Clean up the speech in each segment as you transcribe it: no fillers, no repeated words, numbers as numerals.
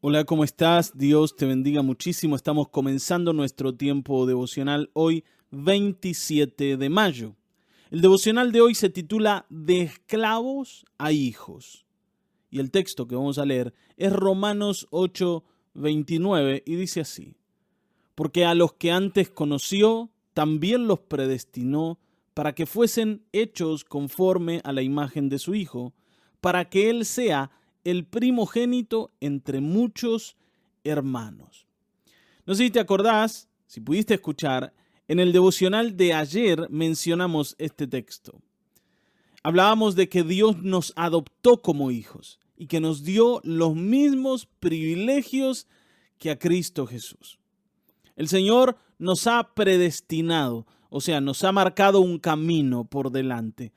Hola, ¿cómo estás? Dios te bendiga muchísimo. Estamos comenzando nuestro tiempo devocional hoy, 27 de mayo. El devocional de hoy se titula De esclavos a hijos. Y el texto que vamos a leer es Romanos 8:29 y dice así: Porque a los que antes conoció, también los predestinó para que fuesen hechos conforme a la imagen de su Hijo, para que Él sea el primogénito entre muchos hermanos. No sé si te acordás, si pudiste escuchar, en el devocional de ayer mencionamos este texto. Hablábamos de que Dios nos adoptó como hijos y que nos dio los mismos privilegios que a Cristo Jesús. El Señor nos ha predestinado, o sea, nos ha marcado un camino por delante,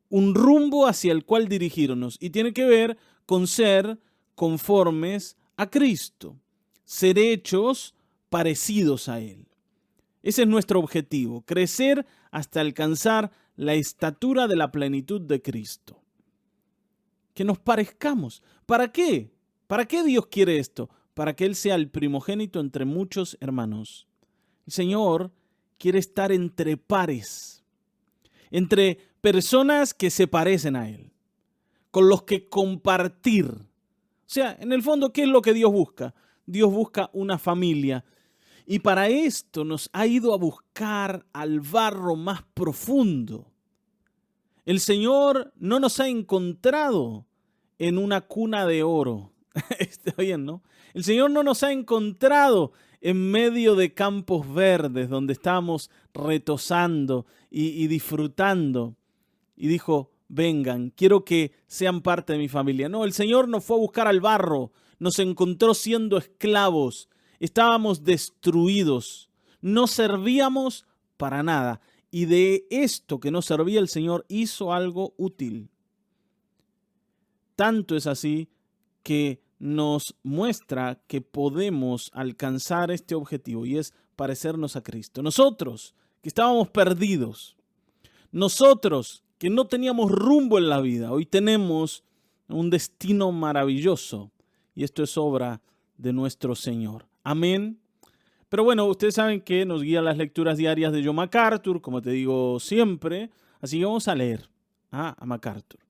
un rumbo hacia el cual dirigirnos, y tiene que ver con ser conformes a Cristo, ser hechos parecidos a Él. Ese es nuestro objetivo, crecer hasta alcanzar la estatura de la plenitud de Cristo. Que nos parezcamos. ¿Para qué? ¿Para qué Dios quiere esto? Para que Él sea el primogénito entre muchos hermanos. El Señor quiere estar entre pares, entre personas que se parecen a Él, con los que compartir. O sea, en el fondo, ¿qué es lo que Dios busca? Dios busca una familia. Y para esto nos ha ido a buscar al barro más profundo. El Señor no nos ha encontrado en una cuna de oro. Está bien, ¿no? El Señor no nos ha encontrado en medio de campos verdes donde estamos retozando y disfrutando. Y dijo: vengan, quiero que sean parte de mi familia. No, el Señor nos fue a buscar al barro, nos encontró siendo esclavos, estábamos destruidos, no servíamos para nada. Y de esto que no servía, el Señor hizo algo útil. Tanto es así que nos muestra que podemos alcanzar este objetivo, y es parecernos a Cristo. Nosotros que estábamos perdidos, nosotros que no teníamos rumbo en la vida, hoy tenemos un destino maravilloso, y esto es obra de nuestro Señor. Amén. Pero bueno, ustedes saben que nos guían las lecturas diarias de John MacArthur, como te digo siempre, así que vamos a leer a MacArthur.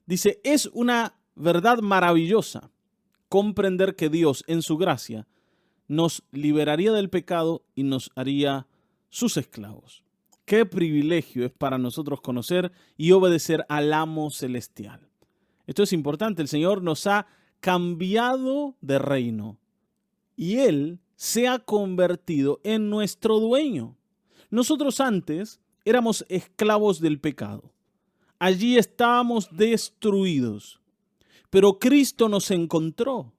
Dice: es una verdad maravillosa comprender que Dios, en su gracia, nos liberaría del pecado y nos haría sus esclavos. Qué privilegio es para nosotros conocer y obedecer al amo celestial. Esto es importante, el Señor nos ha cambiado de reino y Él se ha convertido en nuestro dueño. Nosotros antes éramos esclavos del pecado. Allí estábamos destruidos. Pero Cristo nos encontró,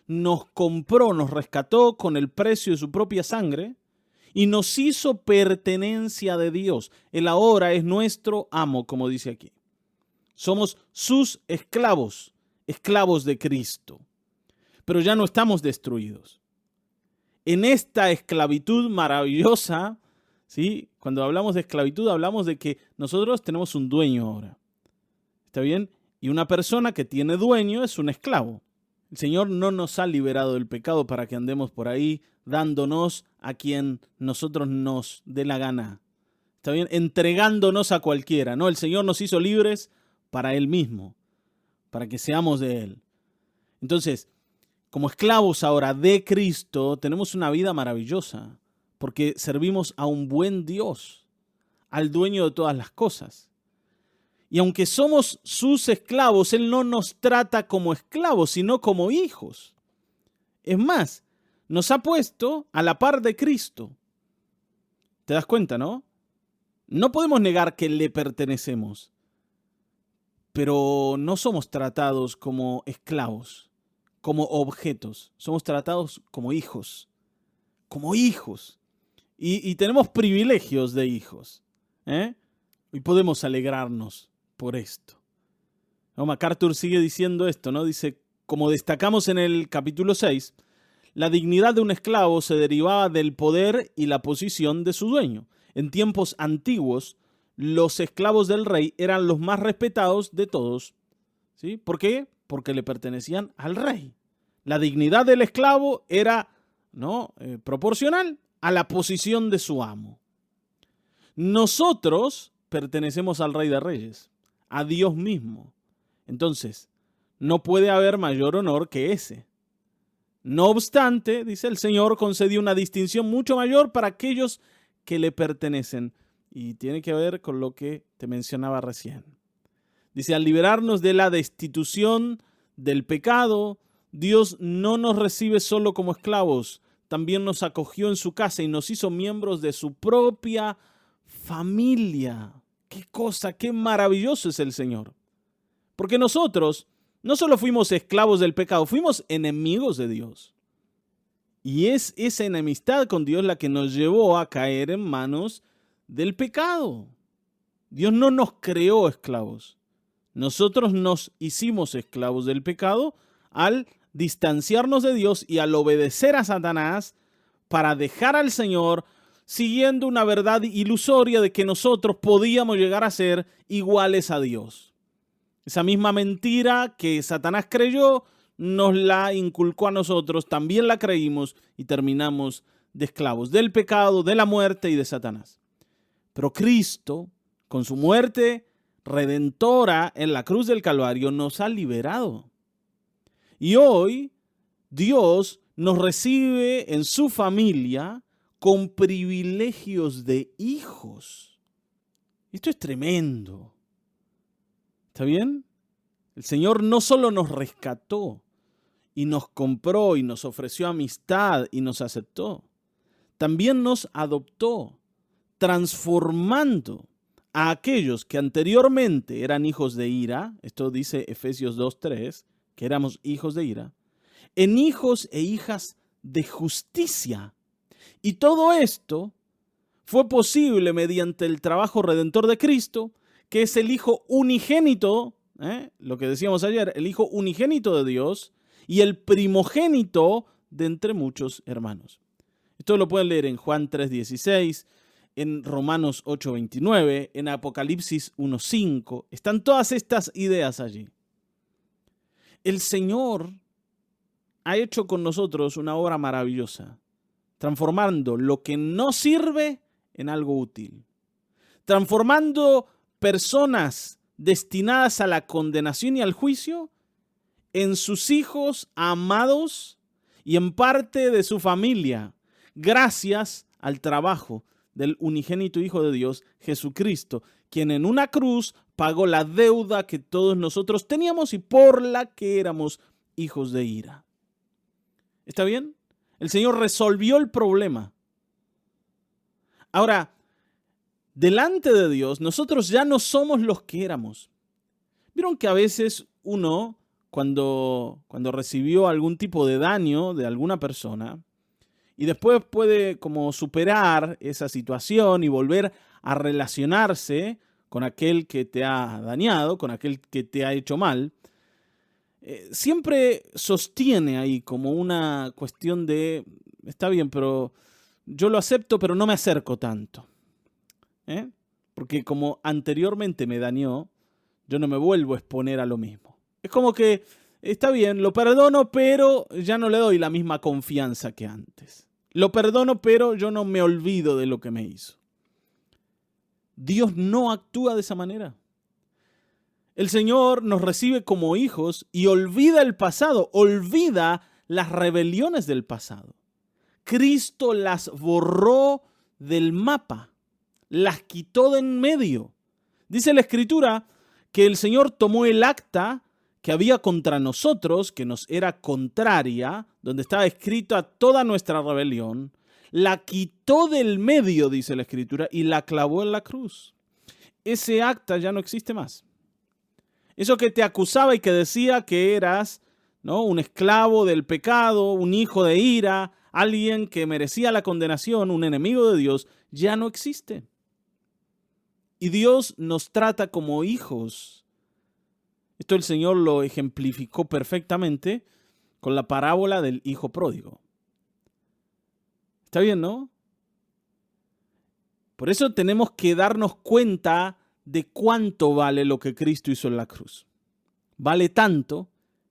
nos compró, nos rescató con el precio de su propia sangre y nos hizo pertenencia de Dios. Él ahora es nuestro amo, como dice aquí. Somos sus esclavos, esclavos de Cristo. Pero ya no estamos destruidos. En esta esclavitud maravillosa, ¿sí? Cuando hablamos de esclavitud, hablamos de que nosotros tenemos un dueño ahora. ¿Está bien? Y una persona que tiene dueño es un esclavo. El Señor no nos ha liberado del pecado para que andemos por ahí dándonos a quien nosotros nos dé la gana. ¿Está bien? Entregándonos a cualquiera. No, el Señor nos hizo libres para Él mismo, para que seamos de Él. Entonces, como esclavos ahora de Cristo, tenemos una vida maravillosa, porque servimos a un buen Dios, al dueño de todas las cosas. Y aunque somos sus esclavos, Él no nos trata como esclavos, sino como hijos. Es más, nos ha puesto a la par de Cristo. ¿Te das cuenta, no? No podemos negar que le pertenecemos, pero no somos tratados como esclavos, como objetos. Somos tratados como hijos, como hijos. Y tenemos privilegios de hijos, ¿eh? Y podemos alegrarnos por esto. ¿No? MacArthur sigue diciendo esto, ¿no? Dice: como destacamos en el capítulo 6, la dignidad de un esclavo se derivaba del poder y la posición de su dueño. En tiempos antiguos, los esclavos del rey eran los más respetados de todos. ¿Sí? ¿Por qué? Porque le pertenecían al rey. La dignidad del esclavo era, ¿no?, proporcional a la posición de su amo. Nosotros pertenecemos al Rey de Reyes, a Dios mismo. Entonces, no puede haber mayor honor que ese. No obstante, dice, el Señor concedió una distinción mucho mayor para aquellos que le pertenecen. Y tiene que ver con lo que te mencionaba recién. Dice, al liberarnos de la destitución del pecado, Dios no nos recibe solo como esclavos, también nos acogió en su casa y nos hizo miembros de su propia familia. ¡Qué cosa, qué maravilloso es el Señor! Porque nosotros no solo fuimos esclavos del pecado, fuimos enemigos de Dios. Y es esa enemistad con Dios la que nos llevó a caer en manos del pecado. Dios no nos creó esclavos. Nosotros nos hicimos esclavos del pecado al distanciarnos de Dios y al obedecer a Satanás para dejar al Señor, siguiendo una verdad ilusoria de que nosotros podíamos llegar a ser iguales a Dios. Esa misma mentira que Satanás creyó, nos la inculcó a nosotros, también la creímos y terminamos de esclavos del pecado, de la muerte y de Satanás. Pero Cristo, con su muerte redentora en la cruz del Calvario, nos ha liberado. Y hoy Dios nos recibe en su familia con privilegios de hijos. Esto es tremendo. ¿Está bien? El Señor no solo nos rescató y nos compró y nos ofreció amistad y nos aceptó, también nos adoptó, transformando a aquellos que anteriormente eran hijos de ira, esto dice Efesios 2:3, que éramos hijos de ira, en hijos e hijas de justicia. Y todo esto fue posible mediante el trabajo redentor de Cristo, que es el Hijo unigénito, lo que decíamos ayer, el Hijo unigénito de Dios y el primogénito de entre muchos hermanos. Esto lo pueden leer en Juan 3:16, en Romanos 8:29, en Apocalipsis 1:5. Están todas estas ideas allí. El Señor ha hecho con nosotros una obra maravillosa, transformando lo que no sirve en algo útil, transformando personas destinadas a la condenación y al juicio en sus hijos amados y en parte de su familia, gracias al trabajo del unigénito Hijo de Dios, Jesucristo, quien en una cruz pagó la deuda que todos nosotros teníamos y por la que éramos hijos de ira. ¿Está bien? El Señor resolvió el problema. Ahora, delante de Dios, nosotros ya no somos los que éramos. ¿Vieron que a veces uno, cuando recibió algún tipo de daño de alguna persona, y después puede como superar esa situación y volver a relacionarse con aquel que te ha dañado, con aquel que te ha hecho mal, siempre sostiene ahí como una cuestión de, está bien, pero yo lo acepto, pero no me acerco tanto. Porque como anteriormente me dañó, yo no me vuelvo a exponer a lo mismo. Es como que, está bien, lo perdono, pero ya no le doy la misma confianza que antes. Lo perdono, pero yo no me olvido de lo que me hizo. Dios no actúa de esa manera. El Señor nos recibe como hijos y olvida el pasado, olvida las rebeliones del pasado. Cristo las borró del mapa, las quitó de en medio. Dice la Escritura que el Señor tomó el acta que había contra nosotros, que nos era contraria, donde estaba escrita toda nuestra rebelión, la quitó del medio, dice la Escritura, y la clavó en la cruz. Ese acta ya no existe más. Eso que te acusaba y que decía que eras, ¿no?, un esclavo del pecado, un hijo de ira, alguien que merecía la condenación, un enemigo de Dios, ya no existe. Y Dios nos trata como hijos. Esto el Señor lo ejemplificó perfectamente con la parábola del hijo pródigo. ¿Está bien, no? Por eso tenemos que darnos cuenta de cuánto vale lo que Cristo hizo en la cruz. Vale tanto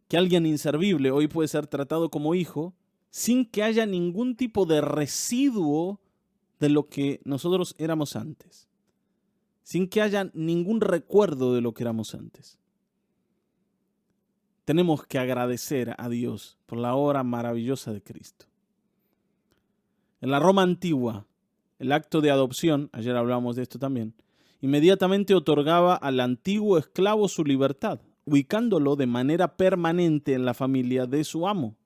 que alguien inservible hoy puede ser tratado como hijo sin que haya ningún tipo de residuo de lo que nosotros éramos antes, sin que haya ningún recuerdo de lo que éramos antes. Tenemos que agradecer a Dios por la obra maravillosa de Cristo. En la Roma antigua, el acto de adopción, ayer hablamos de esto también, inmediatamente otorgaba al antiguo esclavo su libertad, ubicándolo de manera permanente en la familia de su amo.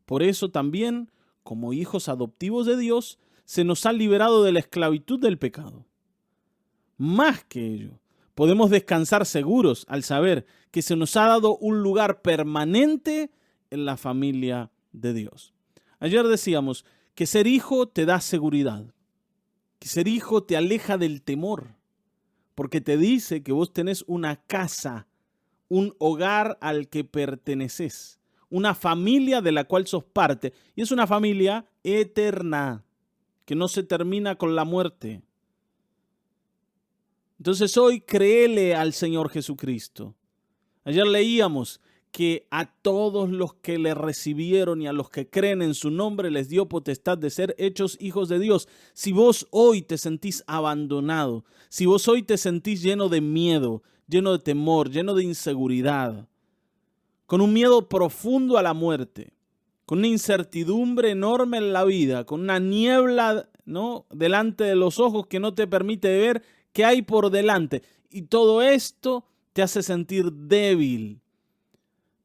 Por eso también, como hijos adoptivos de Dios, se nos ha liberado de la esclavitud del pecado. Más que ello, podemos descansar seguros al saber que se nos ha dado un lugar permanente en la familia de Dios. Ayer decíamos que ser hijo te da seguridad, que ser hijo te aleja del temor, porque te dice que vos tenés una casa, un hogar al que perteneces, una familia de la cual sos parte, y es una familia eterna, que no se termina con la muerte. Entonces hoy créele al Señor Jesucristo. Ayer leíamos que a todos los que le recibieron y a los que creen en su nombre les dio potestad de ser hechos hijos de Dios. Si vos hoy te sentís abandonado, si vos hoy te sentís lleno de miedo, lleno de temor, lleno de inseguridad, con un miedo profundo a la muerte, con una incertidumbre enorme en la vida, con una niebla, ¿no?, delante de los ojos que no te permite ver qué hay por delante, y todo esto te hace sentir débil,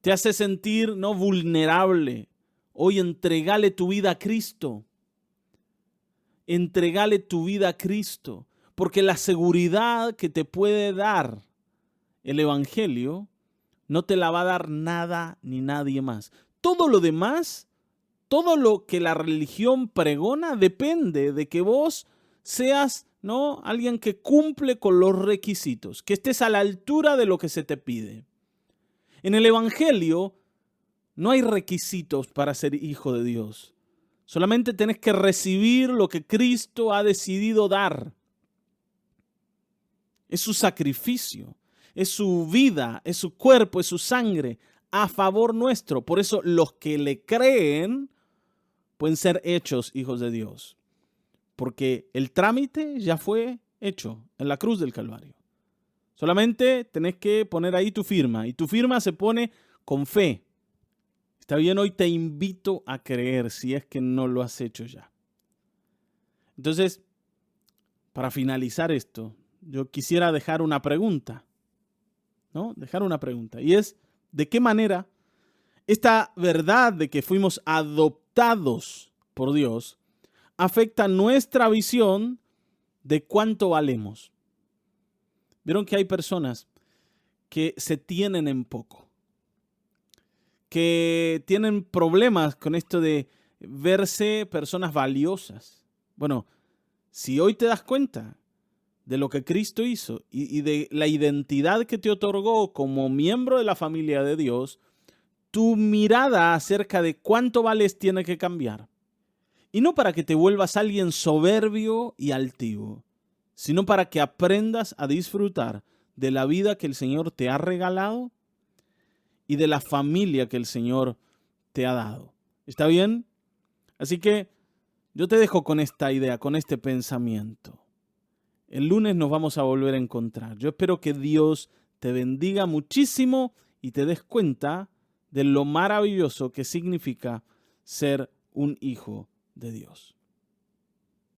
te hace sentir no vulnerable. Hoy entregale tu vida a Cristo. Entregale tu vida a Cristo, porque la seguridad que te puede dar el Evangelio no te la va a dar nada ni nadie más. Todo lo demás, todo lo que la religión pregona depende de que vos seas, ¿no?, alguien que cumple con los requisitos, que estés a la altura de lo que se te pide. En el Evangelio no hay requisitos para ser hijo de Dios. Solamente tenés que recibir lo que Cristo ha decidido dar. Es su sacrificio, es su vida, es su cuerpo, es su sangre a favor nuestro. Por eso los que le creen pueden ser hechos hijos de Dios. Porque el trámite ya fue hecho en la cruz del Calvario. Solamente tenés que poner ahí tu firma, y tu firma se pone con fe. Está bien, hoy te invito a creer si es que no lo has hecho ya. Entonces, para finalizar esto, yo quisiera dejar una pregunta, ¿no? Dejar una pregunta, y es, ¿de qué manera esta verdad de que fuimos adoptados por Dios afecta nuestra visión de cuánto valemos? Vieron que hay personas que se tienen en poco, que tienen problemas con esto de verse personas valiosas. Bueno, si hoy te das cuenta de lo que Cristo hizo y de la identidad que te otorgó como miembro de la familia de Dios, tu mirada acerca de cuánto vales tiene que cambiar. Y no para que te vuelvas alguien soberbio y altivo, sino para que aprendas a disfrutar de la vida que el Señor te ha regalado y de la familia que el Señor te ha dado. ¿Está bien? Así que yo te dejo con esta idea, con este pensamiento. El lunes nos vamos a volver a encontrar. Yo espero que Dios te bendiga muchísimo y te des cuenta de lo maravilloso que significa ser un hijo de Dios.